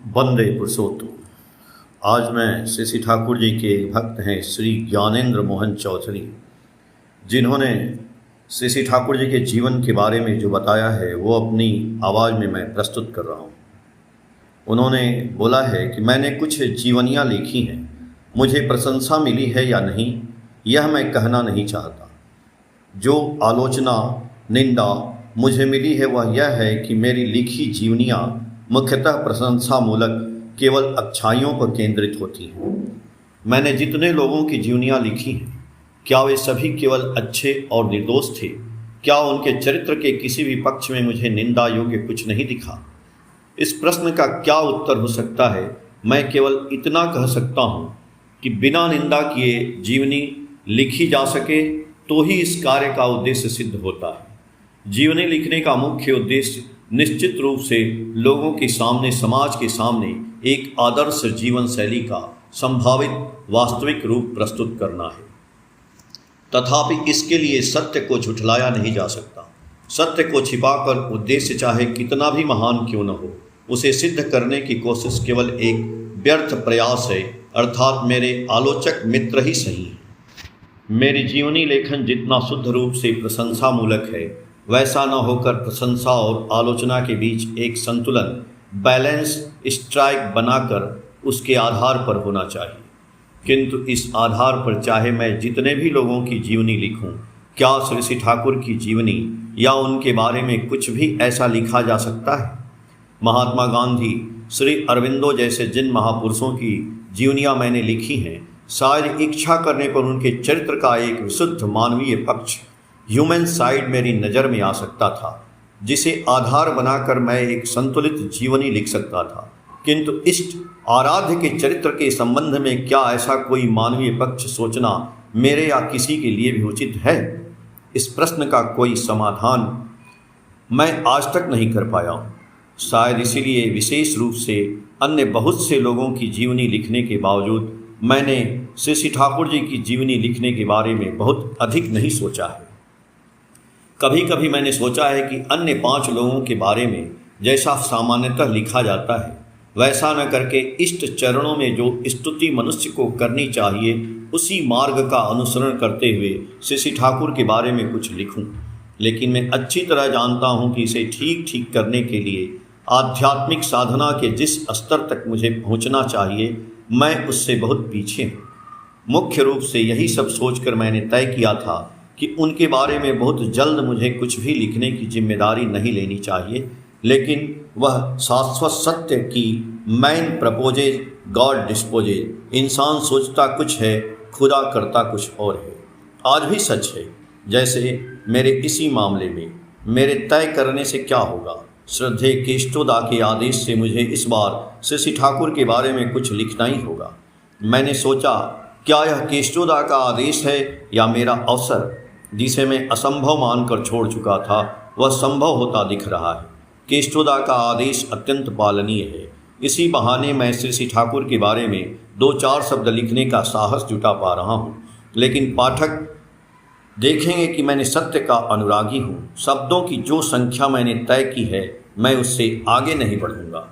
वंदे पुरुषोत्तम। आज मैं श्री ठाकुर जी के भक्त हैं श्री ज्ञानेंद्र मोहन चौधरी, जिन्होंने श्री ठाकुर जी के जीवन के बारे में जो बताया है वो अपनी आवाज़ में मैं प्रस्तुत कर रहा हूँ। उन्होंने बोला है कि मैंने कुछ जीवनियाँ लिखी हैं, मुझे प्रशंसा मिली है या नहीं यह मैं कहना नहीं चाहता। जो आलोचना निंदा मुझे मिली है वह यह है कि मेरी लिखी जीवनियाँ मुख्यतः प्रशंसामूलक केवल अच्छाइयों पर केंद्रित होती हैं। मैंने जितने लोगों की जीवनियाँ लिखी हैं, क्या वे सभी केवल अच्छे और निर्दोष थे? क्या उनके चरित्र के किसी भी पक्ष में मुझे निंदा योग्य कुछ नहीं दिखा? इस प्रश्न का क्या उत्तर हो सकता है? मैं केवल इतना कह सकता हूँ कि बिना निंदा किए जीवनी लिखी जा सके तो ही इस कार्य का उद्देश्य सिद्ध होता है। जीवनी लिखने का मुख्य उद्देश्य निश्चित रूप से लोगों के सामने, समाज के सामने एक आदर्श जीवन शैली का संभावित वास्तविक रूप प्रस्तुत करना है। तथापि इसके लिए सत्य को झुठलाया नहीं जा सकता। सत्य को छिपाकर उद्देश्य चाहे कितना भी महान क्यों न हो, उसे सिद्ध करने की कोशिश केवल एक व्यर्थ प्रयास है, अर्थात मेरे आलोचक मित्र ही सही हैं। मेरी जीवनी लेखन जितना शुद्ध रूप से प्रशंसामूलक है, वैसा न होकर प्रशंसा और आलोचना के बीच एक संतुलन, बैलेंस स्ट्राइक बनाकर उसके आधार पर होना चाहिए। किंतु इस आधार पर चाहे मैं जितने भी लोगों की जीवनी लिखूं, क्या श्री ठाकुर की जीवनी या उनके बारे में कुछ भी ऐसा लिखा जा सकता है? महात्मा गांधी, श्री अरविंदो जैसे जिन महापुरुषों की जीवनियाँ मैंने लिखी हैं, शायद इच्छा करने पर उनके चरित्र का एक विशुद्ध मानवीय पक्ष, ह्यूमन साइड मेरी नज़र में आ सकता था, जिसे आधार बनाकर मैं एक संतुलित जीवनी लिख सकता था। किंतु इष्ट आराध्य के चरित्र के संबंध में क्या ऐसा कोई मानवीय पक्ष सोचना मेरे या किसी के लिए भी उचित है? इस प्रश्न का कोई समाधान मैं आज तक नहीं कर पाया हूँ। शायद इसीलिए विशेष रूप से अन्य बहुत से लोगों की जीवनी लिखने के बावजूद मैंने श्री ठाकुर जी की जीवनी लिखने के बारे में बहुत अधिक नहीं सोचा है। कभी कभी मैंने सोचा है कि अन्य 5 लोगों के बारे में जैसा सामान्यतः लिखा जाता है, वैसा न करके इष्ट चरणों में जो स्तुति मनुष्य को करनी चाहिए, उसी मार्ग का अनुसरण करते हुए श्री ठाकुर के बारे में कुछ लिखूं। लेकिन मैं अच्छी तरह जानता हूं कि इसे ठीक ठीक करने के लिए आध्यात्मिक साधना के जिस स्तर तक मुझे पहुंचना चाहिए, मैं उससे बहुत पीछे हूँ। मुख्य रूप से यही सब सोचकर मैंने तय किया था कि उनके बारे में बहुत जल्द मुझे कुछ भी लिखने की जिम्मेदारी नहीं लेनी चाहिए, लेकिन वह शाश्वत सत्य कि मैन प्रपोजेज गॉड डिस्पोजेज, इंसान सोचता कुछ है, खुदा करता कुछ और है, आज भी सच है। जैसे मेरे इसी मामले में मेरे तय करने से क्या होगा, श्रद्धेय केष्टोदा के आदेश से मुझे इस बार श्री ठाकुर के बारे में कुछ लिखना ही होगा। मैंने सोचा, क्या यह केष्टोदा का आदेश है या मेरा अवसर, जिसे मैं असंभव मानकर छोड़ चुका था, वह संभव होता दिख रहा है। केष्टोदा का आदेश अत्यंत पालनीय है। इसी बहाने मैं श्री ठाकुर के बारे में 2-4 शब्द लिखने का साहस जुटा पा रहा हूँ। लेकिन पाठक देखेंगे कि मैंने सत्य का अनुरागी हूँ। शब्दों की जो संख्या मैंने तय की है, मैं उससे आगे नहीं बढ़ूँगा।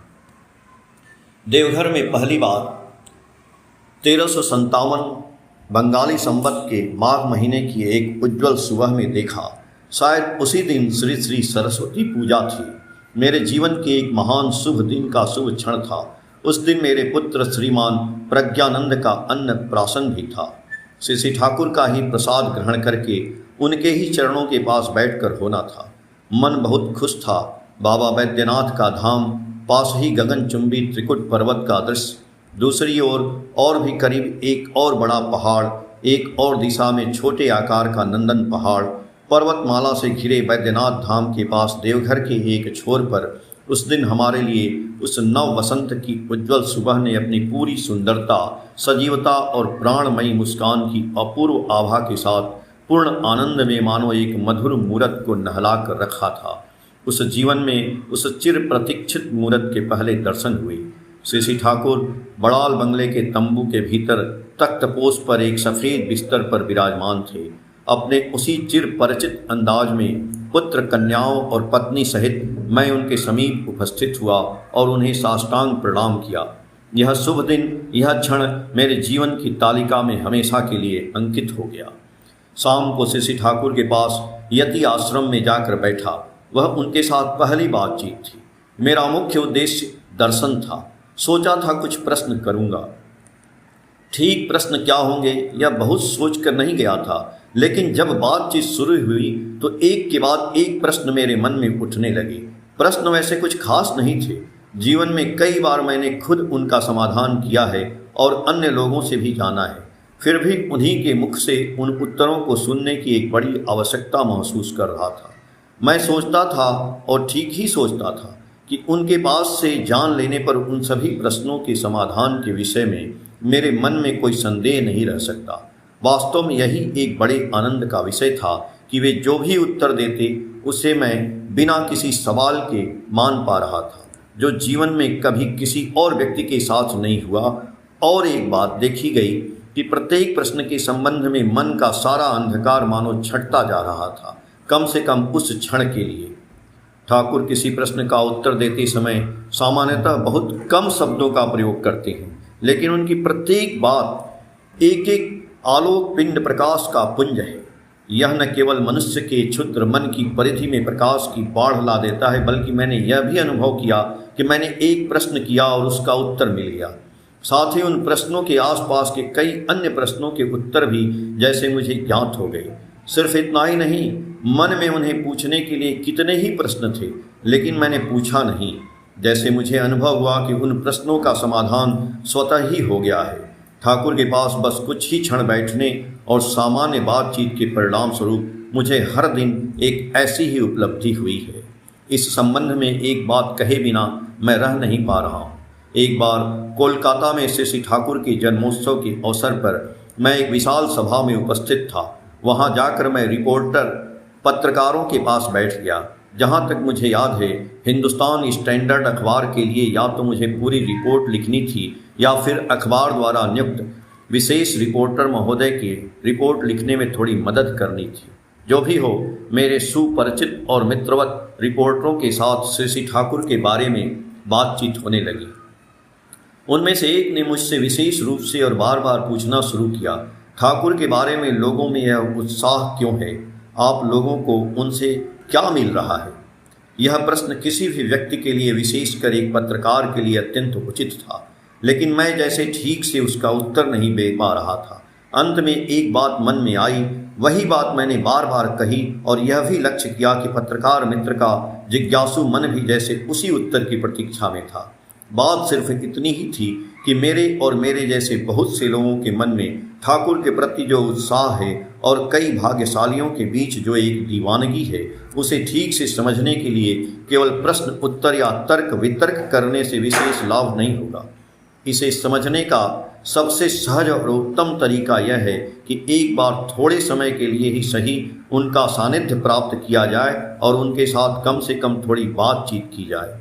देवघर में पहली बार 1357 बंगाली संवत के माघ महीने की एक उज्ज्वल सुबह में देखा। शायद उसी दिन श्री श्री सरस्वती पूजा थी। मेरे जीवन के एक महान शुभ दिन का शुभ क्षण था। उस दिन मेरे पुत्र श्रीमान प्रज्ञानंद का अन्नप्राशन भी था। श्री ठाकुर का ही प्रसाद ग्रहण करके उनके ही चरणों के पास बैठकर होना था। मन बहुत खुश था। बाबा वैद्यनाथ का धाम, पास ही गगनचुंबी त्रिकुट पर्वत का दृश्य, दूसरी ओर और भी करीब एक और बड़ा पहाड़, एक और दिशा में छोटे आकार का नंदन पहाड़, पर्वतमाला से घिरे वैद्यनाथ धाम के पास देवघर के एक छोर पर उस दिन हमारे लिए उस नव वसंत की उज्ज्वल सुबह ने अपनी पूरी सुंदरता, सजीवता और प्राणमयी मुस्कान की अपूर्व आभा के साथ पूर्ण आनंद में मानो एक मधुर मूरत को नहला कर रखा था। उस जीवन में उस चिर प्रतीक्षित मूरत के पहले दर्शन हुए। श्री ठाकुर बड़ाल बंगले के तंबू के भीतर तख्तपोश पर एक सफ़ेद बिस्तर पर विराजमान थे। अपने उसी चिर परिचित अंदाज में पुत्र, कन्याओं और पत्नी सहित मैं उनके समीप उपस्थित हुआ और उन्हें साष्टांग प्रणाम किया। यह शुभ दिन, यह क्षण मेरे जीवन की तालिका में हमेशा के लिए अंकित हो गया। शाम को श्री ठाकुर के पास यति आश्रम में जाकर बैठा। वह उनके साथ पहली बातचीत थी। मेरा मुख्य उद्देश्य दर्शन था। सोचा था कुछ प्रश्न करूंगा। ठीक प्रश्न क्या होंगे यह बहुत सोचकर नहीं गया था, लेकिन जब बातचीत शुरू हुई तो एक के बाद एक प्रश्न मेरे मन में उठने लगे। प्रश्न वैसे कुछ खास नहीं थे। जीवन में कई बार मैंने खुद उनका समाधान किया है और अन्य लोगों से भी जाना है। फिर भी उन्हीं के मुख से उन उत्तरों को सुनने की एक बड़ी आवश्यकता महसूस कर रहा था। मैं सोचता था और ठीक ही सोचता था कि उनके पास से जान लेने पर उन सभी प्रश्नों के समाधान के विषय में मेरे मन में कोई संदेह नहीं रह सकता। वास्तव में यही एक बड़े आनंद का विषय था कि वे जो भी उत्तर देते उसे मैं बिना किसी सवाल के मान पा रहा था, जो जीवन में कभी किसी और व्यक्ति के साथ नहीं हुआ। और एक बात देखी गई कि प्रत्येक प्रश्न के संबंध में मन का सारा अंधकार मानो छटता जा रहा था, कम से कम उस क्षण के लिए। ठाकुर किसी प्रश्न का उत्तर देते समय सामान्यतः बहुत कम शब्दों का प्रयोग करते हैं, लेकिन उनकी प्रत्येक बात एक एक आलोक पिंड प्रकाश का पुंज है। यह न केवल मनुष्य के क्षुद्र मन की परिधि में प्रकाश की बाढ़ ला देता है, बल्कि मैंने यह भी अनुभव किया कि मैंने एक प्रश्न किया और उसका उत्तर मिल गया। साथ ही उन प्रश्नों के आसपास के कई अन्य प्रश्नों के उत्तर भी जैसे मुझे ज्ञात हो गए। सिर्फ इतना ही नहीं, मन में उन्हें पूछने के लिए कितने ही प्रश्न थे, लेकिन मैंने पूछा नहीं। जैसे मुझे अनुभव हुआ कि उन प्रश्नों का समाधान स्वतः ही हो गया है। ठाकुर के पास बस कुछ ही क्षण बैठने और सामान्य बातचीत के परिणाम स्वरूप मुझे हर दिन एक ऐसी ही उपलब्धि हुई है। इस संबंध में एक बात कहे बिना मैं रह नहीं पा रहा हूँ। एक बार कोलकाता में श्री ठाकुर के जन्मोत्सव के अवसर पर मैं एक विशाल सभा में उपस्थित था। वहाँ जाकर मैं रिपोर्टर पत्रकारों के पास बैठ गया। जहाँ तक मुझे याद है, हिंदुस्तान स्टैंडर्ड अखबार के लिए या तो मुझे पूरी रिपोर्ट लिखनी थी या फिर अखबार द्वारा नियुक्त विशेष रिपोर्टर महोदय की रिपोर्ट लिखने में थोड़ी मदद करनी थी। जो भी हो, मेरे सुपरिचित और मित्रवत रिपोर्टरों के साथ श्री ठाकुर के बारे में बातचीत होने लगी। उनमें से एक ने मुझसे विशेष रूप से और बार बार पूछना शुरू किया, ठाकुर के बारे में लोगों में यह उत्साह क्यों है? आप लोगों को उनसे क्या मिल रहा है? यह प्रश्न किसी भी व्यक्ति के लिए, विशेषकर एक पत्रकार के लिए अत्यंत उचित था, लेकिन मैं जैसे ठीक से उसका उत्तर नहीं दे पा रहा था। अंत में एक बात मन में आई, वही बात मैंने बार बार कही और यह भी लक्ष्य किया कि पत्रकार मित्र का जिज्ञासु मन भी जैसे उसी उत्तर की प्रतीक्षा में था। बात सिर्फ इतनी ही थी कि मेरे और मेरे जैसे बहुत से लोगों के मन में ठाकुर के प्रति जो उत्साह है और कई भाग्यशालियों के बीच जो एक दीवानगी है, उसे ठीक से समझने के लिए केवल प्रश्न उत्तर या तर्क वितर्क करने से विशेष लाभ नहीं होगा। इसे समझने का सबसे सहज और उत्तम तरीका यह है कि एक बार थोड़े समय के लिए ही सही उनका सानिध्य प्राप्त किया जाए और उनके साथ कम से कम थोड़ी बातचीत की जाए।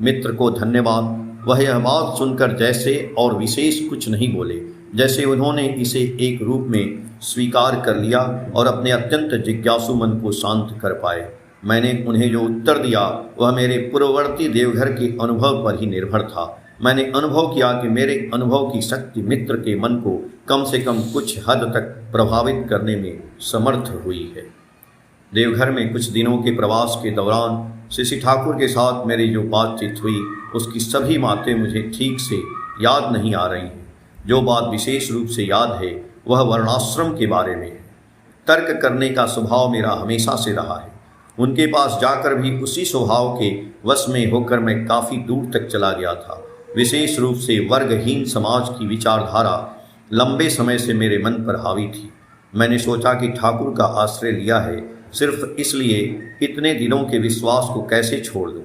मित्र को धन्यवाद। वह यह बात सुनकर जैसे और विशेष कुछ नहीं बोले, जैसे उन्होंने इसे एक रूप में स्वीकार कर लिया और अपने अत्यंत जिज्ञासु मन को शांत कर पाए। मैंने उन्हें जो उत्तर दिया वह मेरे पूर्ववर्ती देवघर के अनुभव पर ही निर्भर था। मैंने अनुभव किया कि मेरे अनुभव की शक्ति मित्र के मन को कम से कम कुछ हद तक प्रभावित करने में समर्थ हुई है। देवघर में कुछ दिनों के प्रवास के दौरान श्री ठाकुर के साथ मेरी जो बातचीत हुई उसकी सभी बातें मुझे ठीक से याद नहीं आ रही हैं। जो बात विशेष रूप से याद है वह वर्णाश्रम के बारे में है। तर्क करने का स्वभाव मेरा हमेशा से रहा है। उनके पास जाकर भी उसी स्वभाव के वश में होकर मैं काफ़ी दूर तक चला गया था। विशेष रूप से वर्गहीन समाज की विचारधारा लंबे समय से मेरे मन पर हावी थी। मैंने सोचा कि ठाकुर का आश्रय लिया है, सिर्फ इसलिए इतने दिनों के विश्वास को कैसे छोड़ दूं।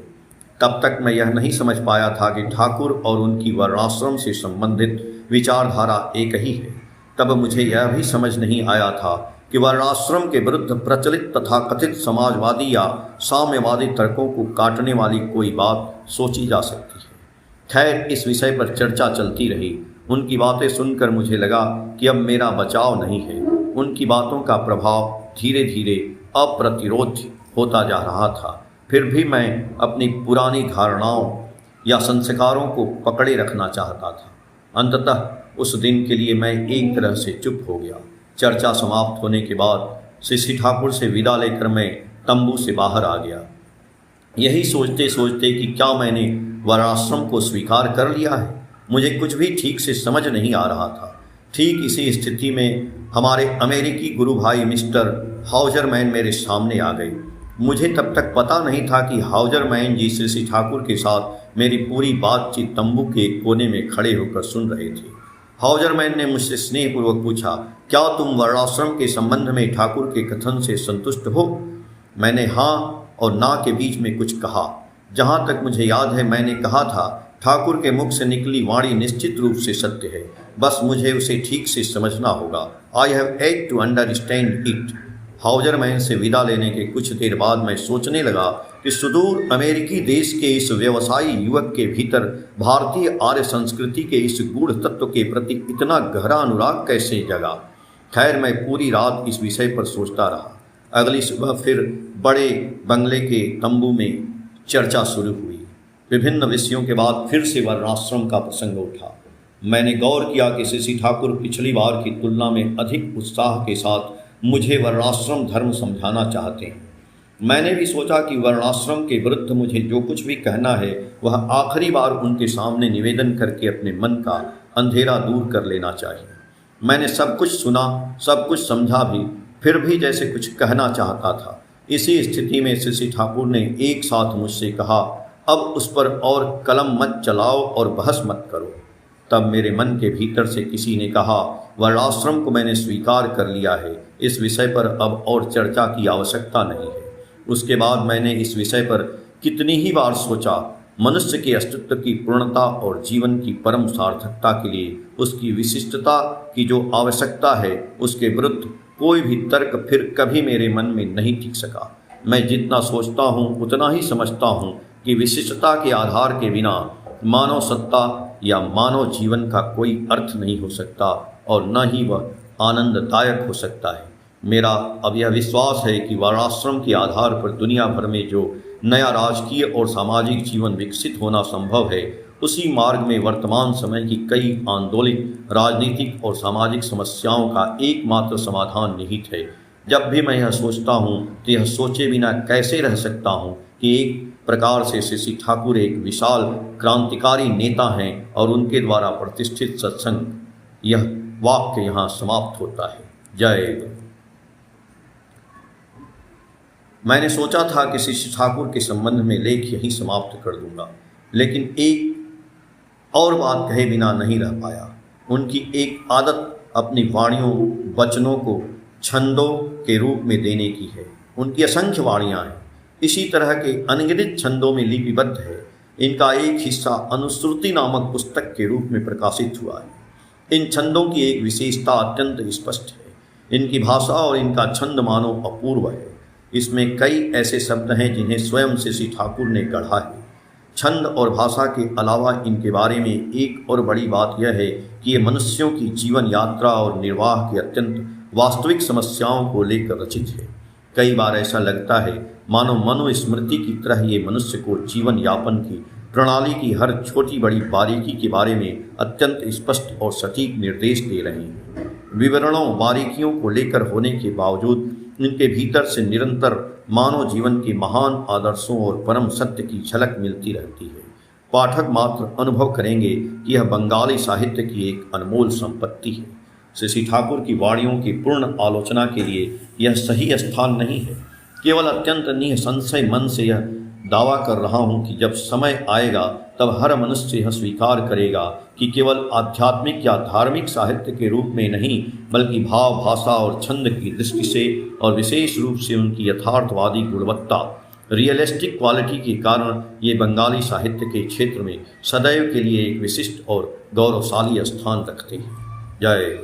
तब तक मैं यह नहीं समझ पाया था कि ठाकुर और उनकी वर्णाश्रम से संबंधित विचारधारा एक ही है। तब मुझे यह भी समझ नहीं आया था कि वर्णाश्रम के विरुद्ध प्रचलित तथा कथित समाजवादी या साम्यवादी तर्कों को काटने वाली कोई बात सोची जा सकती है। खैर, इस विषय पर चर्चा चलती रही। उनकी बातें सुनकर मुझे लगा कि अब मेरा बचाव नहीं है। उनकी बातों का प्रभाव धीरे धीरे अप्रतिरोध होता जा रहा था। फिर भी मैं अपनी पुरानी धारणाओं या संस्कारों को पकड़े रखना चाहता था। अंततः उस दिन के लिए मैं एक तरह से चुप हो गया। चर्चा समाप्त होने के बाद श्री ठाकुर से विदा लेकर मैं तंबू से बाहर आ गया, यही सोचते सोचते कि क्या मैंने वर्णाश्रम को स्वीकार कर लिया है। मुझे कुछ भी ठीक से समझ नहीं आ रहा था। ठीक इसी स्थिति में हमारे अमेरिकी गुरु भाई मिस्टर हाउजरमैन मेरे सामने आ गए। मुझे तब तक पता नहीं था कि हाउजरमैन जी श्री ठाकुर के साथ मेरी पूरी बातचीत तंबू के कोने में खड़े होकर सुन रहे थे। हाउजरमैन ने मुझसे स्नेहपूर्वक पूछा, क्या तुम वर्णाश्रम के संबंध में ठाकुर के कथन से संतुष्ट हो? मैंने हाँ और ना के बीच में कुछ कहा। जहाँ तक मुझे याद है मैंने कहा था, ठाकुर के मुख से निकली वाणी निश्चित रूप से सत्य है, बस मुझे उसे ठीक से समझना होगा। I have ate to understand it. हाउजरमैन से विदा लेने के कुछ देर बाद मैं सोचने लगा कि सुदूर अमेरिकी देश के इस व्यवसायी युवक के भीतर भारतीय आर्य संस्कृति के इस गूढ़ तत्व के प्रति इतना गहरा अनुराग कैसे जगा। खैर, मैं पूरी रात इस विषय पर सोचता रहा। अगली सुबह फिर बड़े बंगले के तंबू में चर्चा शुरू हुई। विभिन्न विषयों के बाद फिर से वर्णाश्रम का प्रसंग उठा। मैंने गौर किया कि श्री ठाकुर पिछली बार की तुलना में अधिक उत्साह के साथ मुझे वर्णाश्रम धर्म समझाना चाहते हैं। मैंने भी सोचा कि वर्णाश्रम के विरुद्ध मुझे जो कुछ भी कहना है वह आखिरी बार उनके सामने निवेदन करके अपने मन का अंधेरा दूर कर लेना चाहिए। मैंने सब कुछ सुना, सब कुछ समझा भी, फिर भी जैसे कुछ कहना चाहता था। इसी स्थिति में श्री ठाकुर ने एक साथ मुझसे कहा, अब उस पर और कलम मत चलाओ और बहस मत करो। तब मेरे मन के भीतर से किसी ने कहा, वर्णाश्रम को मैंने स्वीकार कर लिया है, इस विषय पर अब और चर्चा की आवश्यकता नहीं है। उसके बाद मैंने इस विषय पर कितनी ही बार सोचा। मनुष्य के अस्तित्व की पूर्णता और जीवन की परम सार्थकता के लिए उसकी विशिष्टता की जो आवश्यकता है, उसके विरुद्ध कोई भी तर्क फिर कभी मेरे मन में नहीं टिक सका। मैं जितना सोचता हूँ उतना ही समझता हूँ कि विशिष्टता के आधार के बिना मानव सत्ता या मानव जीवन का कोई अर्थ नहीं हो सकता और न ही वह आनंददायक हो सकता है। मेरा अब यह विश्वास है कि वर्णाश्रम के आधार पर दुनिया भर में जो नया राजकीय और सामाजिक जीवन विकसित होना संभव है, उसी मार्ग में वर्तमान समय की कई आंदोलित राजनीतिक और सामाजिक समस्याओं का एकमात्र समाधान निहित है। जब भी मैं यह सोचता हूँ तो यह सोचे बिना कैसे रह सकता हूँ कि एक प्रकार से श्री ठाकुर एक विशाल क्रांतिकारी नेता हैं और उनके द्वारा प्रतिष्ठित सत्संग। यह वाक्य यहाँ समाप्त होता है। जय गुरु। मैंने सोचा था कि श्री ठाकुर के संबंध में लेख यहीं समाप्त कर दूंगा, लेकिन एक और बात कहे बिना नहीं रह पाया। उनकी एक आदत अपनी वाणियों वचनों को छंदों के रूप में देने की है। उनकी असंख्य वाणियाँ हैं, इसी तरह के अनगिनत छंदों में लिपिबद्ध है। इनका एक हिस्सा अनुश्रुति नामक पुस्तक के रूप में प्रकाशित हुआ है। इन छंदों की एक विशेषता अत्यंत स्पष्ट है। इनकी भाषा और इनका छंद मानो अपूर्व है। इसमें कई ऐसे शब्द हैं जिन्हें स्वयं श्री ठाकुर ने गढ़ा है। छंद और भाषा के अलावा इनके बारे में एक और बड़ी बात यह है कि ये मनुष्यों की जीवन यात्रा और निर्वाह की अत्यंत वास्तविक समस्याओं को लेकर रचित है। कई बार ऐसा लगता है मानो मनुस्मृति की तरह ये मनुष्य को जीवन यापन की प्रणाली की हर छोटी बड़ी बारीकी के बारे में अत्यंत स्पष्ट और सटीक निर्देश दे रहे हैं। विवरणों बारीकियों को लेकर होने के बावजूद इनके भीतर से निरंतर मानव जीवन के महान आदर्शों और परम सत्य की झलक मिलती रहती है। पाठक मात्र अनुभव करेंगे कि यह बंगाली साहित्य की एक अनमोल संपत्ति है। श्री ठाकुर की वाणियों की पूर्ण आलोचना के लिए यह सही स्थान नहीं है। केवल अत्यंत निसंशय मन से यह दावा कर रहा हूँ कि जब समय आएगा तब हर मनुष्य यह स्वीकार करेगा कि केवल आध्यात्मिक या धार्मिक साहित्य के रूप में नहीं, बल्कि भाव भाषा और छंद की दृष्टि से और विशेष रूप से उनकी यथार्थवादी गुणवत्ता रियलिस्टिक क्वालिटी के कारण ये बंगाली साहित्य के क्षेत्र में सदैव के लिए एक विशिष्ट और गौरवशाली स्थान रखते हैं। जय